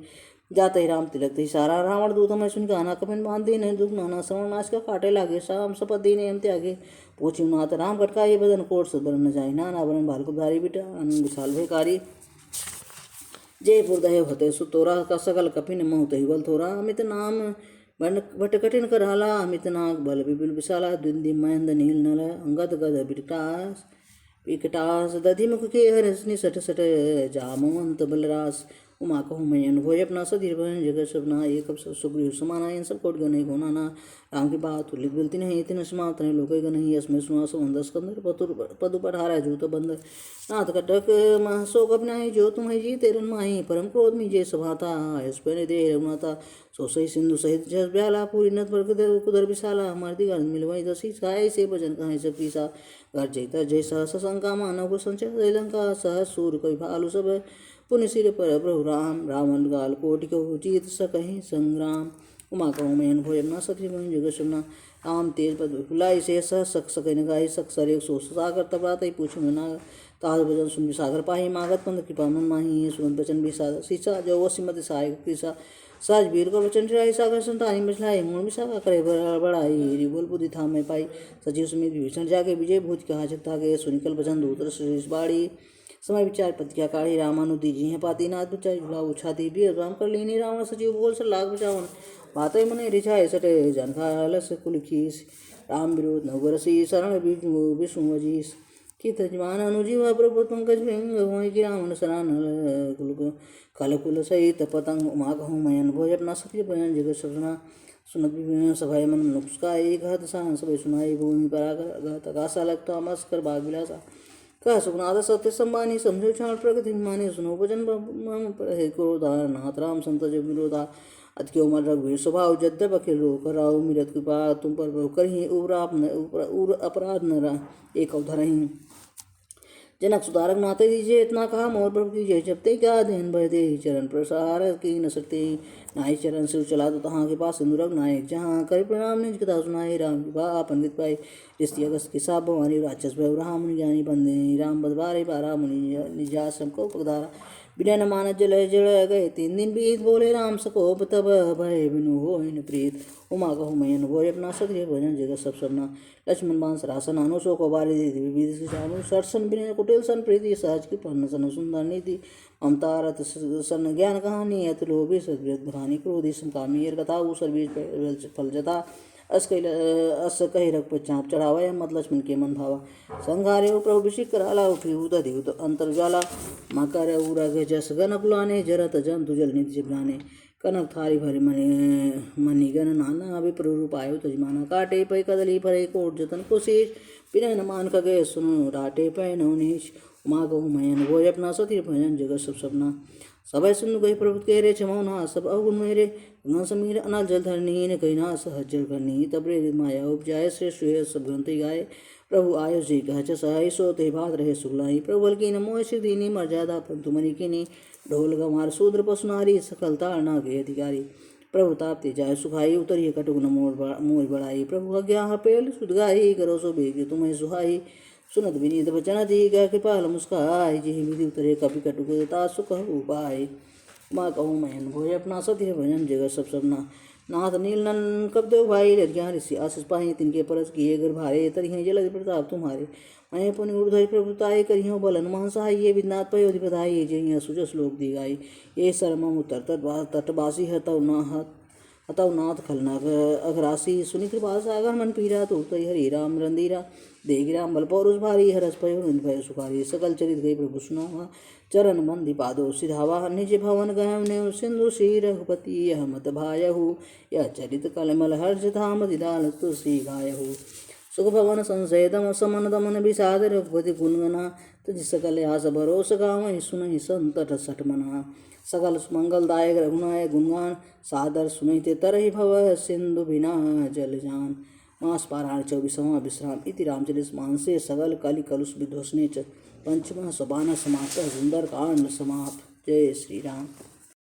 जाते ही राम तिलक ही सारा। रावण दूत हमें सुन गाना कपिन बांध दीने दुख नाना। श्रवण नाश का काटे लागे शाम शपथ दीने हम त्यागे। पूछी नाथ राम कटका ये बदन कोट सदन न जाए। नाना बरन भालकुधारी बिटा आनंद विशाल भेकारी। जयपुर दय होते सुतोरा का सकल कपिन मोह तही बल थोरा। अमित नाम भट कठिन कराला। अमित नाग बल विपुल विशाला। द्विंदी महेंद्र नील नल अंगद गद विकटास दधि मुख के हर निसट सट जामवंत बलरास। उमा कहूँ मैं अनुभव अपना सधीर भजन जगत सपना एक अब सुग्रीव समाना इन सब कोट गण को नाना राम की बात तुलित बोलती नहीं इतने समाप्त नहीं लोक गण ही इसमें सुना संबंध स्कंदर पदु पर हारा जूत बंद नाथ कटक शोक अपनाई जो तुम्हें जी तेरन माही परम क्रोध में जे सभाता इस पर दे रघुनाथा सो सही सिंधु सहित जस ब्याला पूरी नथ पर कुदर विशाला मर्दी गण मिलवाई दसी साय से भजन कहाँ सब पीसा घर जैता जैसा सशंका मानव को संचय लंका सहस सूर कवि भालू सब पुण्य सिर पर प्रभु राम रावण गाल कोटि को जीत सकहीं संग्राम उमा कहूँ मैं अनुभव अपना सखी मन जगत सुना राम तेज पद फुलाई से सक सकै न गाई सक सर एक सो सागर तबरात पूछू ना ताज भजन सुन सागर पाही मागत पंद कृपा मन माही सुन बचन विषाद सीसा जो वो सिमत सहायक कृषा साज वीर को वचन चिराई सागर संतानी मछलाई मूल विशाखा करे बड़ाई रिबोल बुद्धि था मैं पाई सजीव समेत विभीषण जाके विजय भूत कहा जगता के सुनिकल भजन दूतर श्रेष बाड़ी समय विचार प्रतिज्ञा काढ़ी रामानुदी जी हैं पाती नाथ बचाई झुला उछाती भी राम कर लीनी रावण सजीव बोल सर लाग बचावन बातें मने रिझाए सटे जनखालस कुलखीस राम विरोध नवरसी शरण विष्णु अजीस की तजमान अनुजीवा प्रभु पंकज भृंग हुई कि रावण सरान कल कुल सहित पतंग उमा कहूँ मैं अनुभव अपना सत्य भजन जगत सपना सुनत सभाय मन नुस्काई घात सहन सब सुनाई भूमि पर आकाशा लगता मस्कर बाग विलासा कह सुखनाथ सत्य सम्मानी समझो क्षण प्रगति माने सुनो भजन क्रोधा नाथ राम संत जब विरोधा अति क्यों मर रघुवीर स्वभाव जद्यप अखिल रो कराओ मिरत कृपा तुम पर करही उर अपराध न एक अवधरही जनक सुधारक नाते दीजिए इतना कहा मोर प्रभु कीजिए जपते क्या देन भय दे चरण प्रसार की न सकते नाई चरण सिर चला तो तहाँ के पास सिंधुरग नायक जहाँ कर प्रणाम निज कथा सुनाए राम विवाह पंडित पाई रिश्ती अगस्त के साब भवानी राक्षस भय राम मुनि ज्ञानी बंदे राम बदबारे बारा मुनि निजासम को पगधारा बिना न मान जल जल गए 3 दिन बीत बोले राम सकोप तब भय बिनु हो प्रीत उमा कहूँ मैं अनुभव अपना सक्रिय भजन जगत सब सबना लक्ष्मण बांस रासन अनुसो को बारी विधि सरसन बिना कुटिल सन प्रीति सहज की पन्न सन सुंदर नीति ममता रथ सन ज्ञान कहानी अत लोभी सदव्यत भरानी क्रोधी समकामी कथा सर्वीज फल जता अस कही रख चाँप चढ़ावा मत लक्ष्मण के मन भावा संघारे प्रभु विषिक कराला उठी उदधि अंतर्जाला मकर उरग जस गन कुलाने जरत जंतु जल नित्य जाने कनक थारी भरी मनी गन नाना विप्र रूप आयो तजमाना काटे पै कदली भरे कोट जतन कोशिश पिन न मान खगे सुनो राटे पै नवनीश उमा कहूँ मैं अनुभव अपना सती भजन जगत सब सपना सब सुन गई प्रभु के रे क्षमौना सब अवगुण मेरे न समीर अनल जल धरनी न कही ना सहज जल करनी तब रे माया उपजाय श्रेष्ठ सब ग्रंथि गाय प्रभु आयो जी कह सहाय सो ते भात रहे सुगलाई प्रभु की न मोह सिद्धि मर्यादा पंतु मणि की ढोल गमार शूद्र पशुनारी सकल ताड़ना के अधिकारी प्रभु ताप्ते जाय सुखाई उतरिए कटुक न मोर बढ़ाई प्रभु अज्ञा पेल सुदगाई करो सो बेग तुम्हें सुहाई सुनत विनीत वचन दी गह कृपाल मुस्काई जी विधि उतरे कपि कटुकता सुख उपाय माँ कहूँ मैं अनुभव अपना सत्य भजन जगत सब सबना नाथ नील नन कब देव भाई ज्ञान ऋषि आशीष पाही तिनके परस किए गर भारे तरिहे जलद प्रताप तुम्हारे मैं पुण्य उर्धय प्रभुताय करियो बलन महसाई ये विदनाथ पयोधि बधाई जय सुजस लोक दी गाई ये शर्म उत्तर तटवासी हतव नाथ खलनाग अघरासी सुनि कृपा सागर मन पीरा तो हरि राम रंदीरा देगी राम बल पौरुष भारी हरस पयो भय सुखारी सकल चरित गई प्रभु सुनावा चरण बंदी पादो सिधावा निज भवन गहने सिंधु श्री रघुपति यह मत भायहु यह चरित कलमल हर्ष धाम दिदाल तुलसी गायहु सुख भवन संशयदम समन दमन विषाद रघुपति गुणगना तज सकल आस भरोस गावहि सुनहि संतट सटमना सकल मंगलदायक रघुनाय गुणगान सादर सुनते तरहि भव सिंधु बिना जल जान मास पारायण 24वां विश्राम इति रामचरित मानसे सगल कलि कलुष विध्वसने च पंचम सोपान समाप्त सुंदर कांड समाप्त। जय श्री राम।